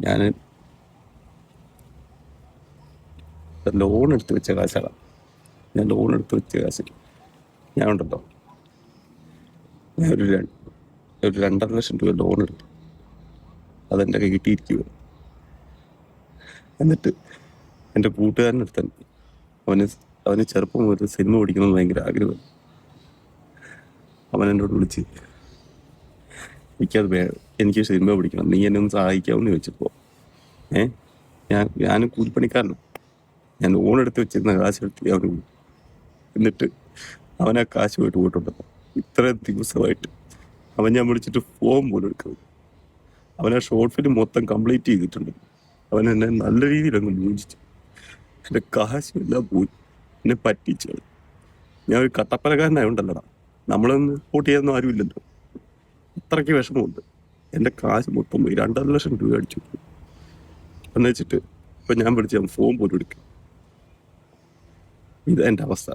ഞാൻ ലോൺ എടുത്ത് വെച്ച കാശാണ്. ഞാൻ ലോൺ എടുത്ത് വെച്ച കാശ് ഞാൻ ഉണ്ടല്ലോ, ഞാൻ ഒരു 2.5 ലക്ഷം രൂപ ലോൺ എടുത്തു. അതെൻ്റെ കൈ കിട്ടിയിരിക്കുക. എന്നിട്ട് എൻ്റെ കൂട്ടുകാരനടുത്തൻ അവന് ചെറുപ്പം മുതൽ സിനിമ പഠിക്കണമെന്ന് ഭയങ്കര ആഗ്രഹം. അവൻ എന്നോട് വിളിച്ച് എനിക്ക് സിനിമ പഠിക്കണം, നീ എന്നെ ഒന്ന് സഹായിക്കാമെന്ന് ചോദിച്ചപ്പോൾ ഞാൻ കൂലിപ്പണിക്കാരനാണ്. ഞാൻ ലോൺ എടുത്ത് വെച്ചിരുന്ന കാശ് എടുത്ത് അവന്. എന്നിട്ട് അവൻ ആ കാശ് പോയിട്ടുണ്ടല്ലോ, ഇത്ര ദിവസമായിട്ട് അവൻ ഞാൻ വിളിച്ചിട്ട് ഫോം പോലും എടുക്കുന്നത്. അവൻ ആ ഷോർട്ട് ഫിലിം മൊത്തം കംപ്ലീറ്റ് ചെയ്തിട്ടുണ്ട്. അവൻ എന്നെ നല്ല രീതിയിൽ അങ്ങ് മൂഞ്ചിച്ചു. എൻ്റെ കാശെല്ലാം പോയി, എന്നെ പറ്റിച്ചു. ഞാൻ ഒരു കട്ടപ്പനക്കാരനായോണ്ടല്ലടാ, നമ്മളൊന്ന് സപ്പോർട്ട് ചെയ്യാനൊന്നും ആരുമില്ലല്ലോ. അത്രയ്ക്ക് വിഷമമുണ്ട്. എൻ്റെ കാശ് മൊത്തം പോയി, 2.5 ലക്ഷം രൂപ അടിച്ചു എന്ന് വെച്ചിട്ട് ഇപ്പം ഞാൻ പഠിച്ച ഫോം പോലും എടുക്കും. ഇത് എൻ്റെ അവസ്ഥ.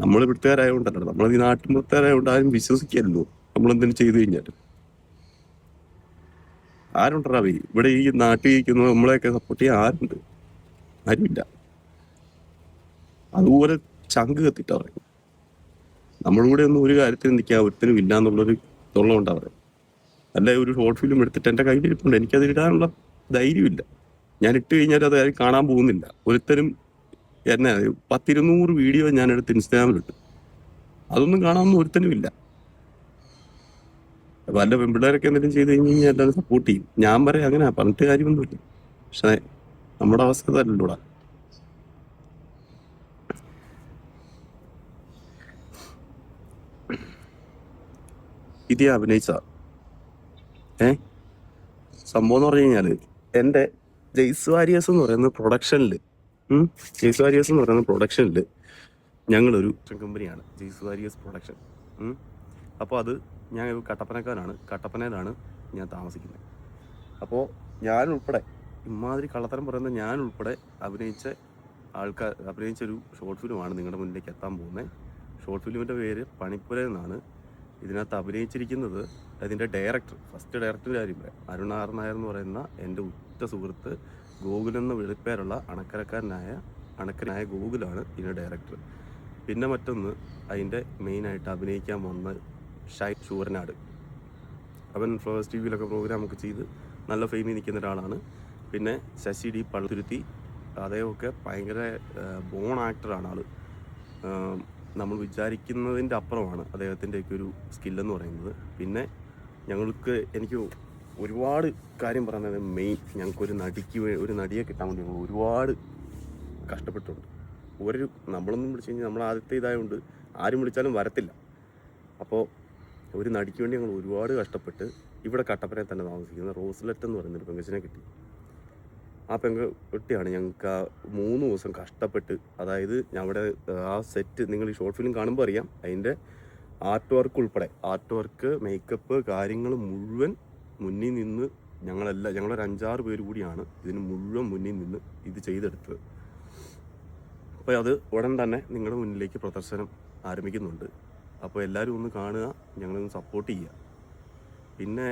നമ്മൾ ഇവിടുത്തുകാരായതുകൊണ്ടല്ലോ, നമ്മൾ ഈ നാട്ടിൻപുറത്തുകാരായതുകൊണ്ട് ആരും വിശ്വസിക്കാമല്ലോ നമ്മളെന്തെങ്കിലും ചെയ്തു കഴിഞ്ഞാൽ. ആരുണ്ടറാ ഇവിടെ ഈ നാട്ടിൽ ഇരിക്കുന്നത് നമ്മളെയൊക്കെ സപ്പോർട്ട് ചെയ്യാൻ ആരുണ്ട്? ആരുമില്ല. അതുപോലെ ചങ്ക് കത്തിട്ടാ പറയും. നമ്മളിവിടെ ഒന്നും ഒരു കാര്യത്തിൽ നിൽക്കാൻ ഒരുത്തനും ഇല്ല എന്നുള്ളൊരു തൊള്ളമുണ്ടാ പറയും. അല്ലെ, ഒരു ഷോർട്ട് ഫിലിം എടുത്തിട്ട് എൻ്റെ കയ്യിലിരിപ്പുണ്ട്, എനിക്കത് ഇടാനുള്ള ധൈര്യമില്ല. ഞാൻ ഇട്ട് കഴിഞ്ഞാൽ അത് ആരും കാണാൻ പോകുന്നില്ല. ഒരുത്തരും എന്നെ 10-200 വീഡിയോ ഞാൻ എടുത്ത് ഇൻസ്റ്റാഗ്രാമിലിട്ടു. അതൊന്നും കാണാനൊന്നും ഒരുത്തനും ഇല്ല. വല്ല പെൺപിള്ളേരൊക്കെ എന്തെങ്കിലും ചെയ്ത് കഴിഞ്ഞാൽ എല്ലാവരും സപ്പോർട്ട് ചെയ്യും. ഞാൻ പറയാം അങ്ങനെ പറഞ്ഞിട്ട് കാര്യമൊന്നുമില്ല. പക്ഷെ നമ്മുടെ അവസ്ഥ അതല്ലല്ലോടാ. ഇത് അഭിനയിച്ച സംഭവം എന്ന് പറഞ്ഞു കഴിഞ്ഞാല്, എൻ്റെ ജെയ്സ് വാരിയേഴ്സ് എന്ന് പറയുന്ന പ്രൊഡക്ഷനിൽ ഞങ്ങളൊരു കമ്പനിയാണ് ജെയ്സ് വാരിയേഴ്സ് പ്രൊഡക്ഷൻ. അപ്പോൾ അത് ഞാൻ കട്ടപ്പനയിലാണ് ഞാൻ താമസിക്കുന്നത്. അപ്പോൾ ഞാനുൾപ്പെടെ ഇമാതിരി കള്ളത്തരം പറയുന്ന ഞാനുൾപ്പെടെ അഭിനയിച്ചൊരു ഷോർട്ട് ഫിലിമാണ് നിങ്ങളുടെ മുന്നിലേക്ക് എത്താൻ പോകുന്നത്. ഷോർട്ട് ഫിലിമിൻ്റെ പേര് പണിപ്പുര എന്നാണ്. ഇതിനകത്ത് അഭിനയിച്ചിരിക്കുന്നത് അതിൻ്റെ ഫസ്റ്റ് ഡയറക്ടറിൻ്റെ കാര്യം പറയാം. അരുൺ ആർ നായർ എന്ന് പറയുന്ന എൻ്റെ ഉറ്റ സുഹൃത്ത്, ഗോകുലെന്ന വെളിപ്പേരുള്ള അണക്കനായ ഗോകുലാണ് ഇതിൻ്റെ ഡയറക്ടർ. പിന്നെ മറ്റൊന്ന്, അതിൻ്റെ മെയിനായിട്ട് അഭിനയിക്കാൻ വന്ന ഷൈൻ ശൂരനാട്. അവൻ ഫ്ലവേഴ്സ് ടിവിയിലൊക്കെ പ്രോഗ്രാമൊക്കെ ചെയ്ത് നല്ല ഫെയിമിൽ നിൽക്കുന്ന ഒരാളാണ്. പിന്നെ ശശി ഡി പള്ളുരുത്തി, അദ്ദേഹമൊക്കെ ഭയങ്കര ബോൺ ആക്ടറാണ് ആൾ. നമ്മൾ വിചാരിക്കുന്നതിൻ്റെ അപ്പുറമാണ് അദ്ദേഹത്തിൻ്റെയൊക്കെ ഒരു സ്കില്ലെന്ന് പറയുന്നത്. പിന്നെ എനിക്ക് ഒരുപാട് കാര്യം പറയുന്നത്, ഞങ്ങൾക്കൊരു നടിയെ കിട്ടാൻ വേണ്ടി ഞങ്ങൾ ഒരുപാട് കഷ്ടപ്പെട്ടിട്ടുണ്ട്. നമ്മളൊന്നും വിളിച്ചു കഴിഞ്ഞാൽ നമ്മൾ ആദ്യത്തെ ഇതായതുകൊണ്ട് ആരും വിളിച്ചാലും വരത്തില്ല. അപ്പോൾ ഒരു നടിക്ക് വേണ്ടി ഞങ്ങൾ ഒരുപാട് കഷ്ടപ്പെട്ട് ഇവിടെ കട്ടപ്പനയിൽ തന്നെ താമസിക്കുന്ന റോസ്ലെറ്റ് എന്ന് പറയുന്നൊരു പെങ്കച്ചിനെ കിട്ടി. ആ പെൺകുട്ടിയാണ് ഞങ്ങൾക്ക് 3 ദിവസം കഷ്ടപ്പെട്ട്, അതായത് അവിടെ ആ സെറ്റ് നിങ്ങൾ ഈ ഷോർട്ട് ഫിലിം കാണുമ്പോൾ അറിയാം, അതിൻ്റെ ആർട്ട് വർക്ക് മേക്കപ്പ് കാര്യങ്ങൾ മുഴുവൻ മുന്നിൽ നിന്ന് ഞങ്ങളൊരു 5-6 പേര് കൂടിയാണ് ഇതിന് മുഴുവൻ മുന്നിൽ നിന്ന് ഇത് ചെയ്തെടുത്തത്. അപ്പോൾ അത് ഉടൻ തന്നെ നിങ്ങളുടെ മുന്നിലേക്ക് പ്രദർശനം ആരംഭിക്കുന്നുണ്ട്. അപ്പോൾ എല്ലാവരും ഒന്ന് കാണുക, ഞങ്ങളൊന്ന് സപ്പോർട്ട് ചെയ്യുക. പിന്നെ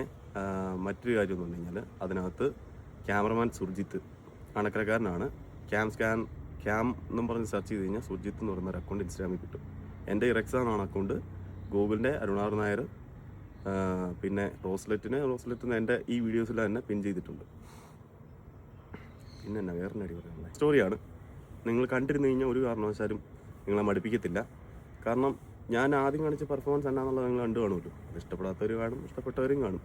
മറ്റൊരു കാര്യം എന്ന് പറഞ്ഞു കഴിഞ്ഞാൽ, അതിനകത്ത് ക്യാമറമാൻ സുർജിത്ത് അണക്കരക്കാരനാണ്. ക്യാം എന്നും പറഞ്ഞ് സെർച്ച് ചെയ്ത് കഴിഞ്ഞാൽ സുർജിത്ത് എന്ന് പറയുന്ന ഒരു അക്കൗണ്ട് ഇൻസ്റ്റാഗ്രാമിൽ കിട്ടും. എൻ്റെ ഇറക്സ എന്നാണ് അക്കൗണ്ട്. ഗൂഗിളിൻ്റെ അരുണാർ നായർ, പിന്നെ റോസ്ലെറ്റിന് എൻ്റെ ഈ വീഡിയോസിൽ തന്നെ പിൻ ചെയ്തിട്ടുണ്ട്. പിന്നെ എന്നാ വേറെ അടി പറയാനുള്ള സ്റ്റോറിയാണ്. നിങ്ങൾ കണ്ടിരുന്നു കഴിഞ്ഞാൽ ഒരു കാരണവശാലും നിങ്ങളെ മടുപ്പിക്കത്തില്ല. കാരണം ഞാൻ ആദ്യം കാണിച്ച പെർഫോമൻസ് എന്നാന്നുള്ളത് നിങ്ങൾ കണ്ടു കാണുമല്ലോ. ഇഷ്ടപ്പെടാത്തവർ കാണും, ഇഷ്ടപ്പെട്ടവരും കാണും.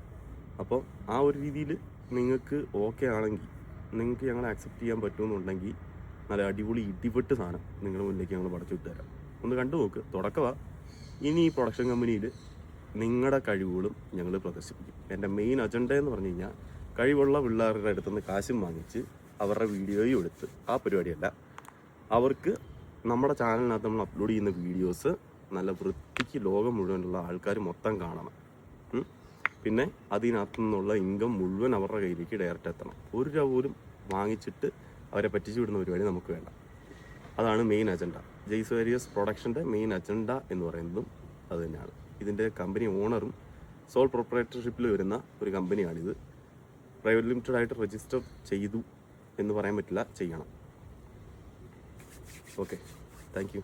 അപ്പോൾ ആ ഒരു രീതിയിൽ നിങ്ങൾക്ക് ഓക്കെ ആണെങ്കിൽ, നിങ്ങൾക്ക് ഞങ്ങളെ ആക്സെപ്റ്റ് ചെയ്യാൻ പറ്റുമെന്നുണ്ടെങ്കിൽ, നല്ല അടിപൊളി ഇടിപെട്ട് സാധനം നിങ്ങളുടെ മുന്നിലേക്ക് ഞങ്ങൾ പടച്ചു വിട്ട് തരാം. ഒന്ന് കണ്ടു നോക്ക്. തുടക്കമാണ്. ഇനി ഈ പ്രൊഡക്ഷൻ കമ്പനിയിൽ നിങ്ങളുടെ കഴിവുകളും ഞങ്ങൾ പ്രദർശിപ്പിക്കും. എൻ്റെ മെയിൻ അജണ്ട എന്ന് പറഞ്ഞു കഴിഞ്ഞാൽ, കഴിവുള്ള പിള്ളേരുടെ അടുത്തുനിന്ന് കാശും വാങ്ങിച്ച് അവരുടെ വീഡിയോയും എടുത്ത് ആ പരിപാടിയല്ല. അവർക്ക് നമ്മുടെ ചാനലിനകത്ത് നമ്മൾ അപ്ലോഡ് ചെയ്യുന്ന വീഡിയോസ് നല്ല വൃത്തിക്ക് ലോകം മുഴുവനുള്ള ആൾക്കാർ മൊത്തം കാണണം. പിന്നെ അതിനകത്തു നിന്നുള്ള ഇൻകം മുഴുവൻ അവരുടെ കയ്യിലേക്ക് ഡയറക്റ്റ് എത്തണം. 1 രൂപ പോലും വാങ്ങിച്ചിട്ട് അവരെ പറ്റിച്ചു വിടുന്ന പരിപാടി നമുക്ക് വേണ്ട. അതാണ് മെയിൻ അജണ്ട. ജെയ്സ് വാരിയേഴ്സ് പ്രൊഡക്ഷൻ്റെ മെയിൻ അജണ്ട എന്ന് പറയുന്നതും അത് തന്നെയാണ്. ഇതിൻ്റെ കമ്പനി ഓണറും സോൾ പ്രൊപ്പറേറ്റർഷിപ്പിൽ വരുന്ന ഒരു കമ്പനിയാണിത്. പ്രൈവറ്റ് ലിമിറ്റഡ് ആയിട്ട് രജിസ്റ്റർ ചെയ്തു എന്ന് പറയാൻ പറ്റില്ല, ചെയ്യണം. Okay, thank you.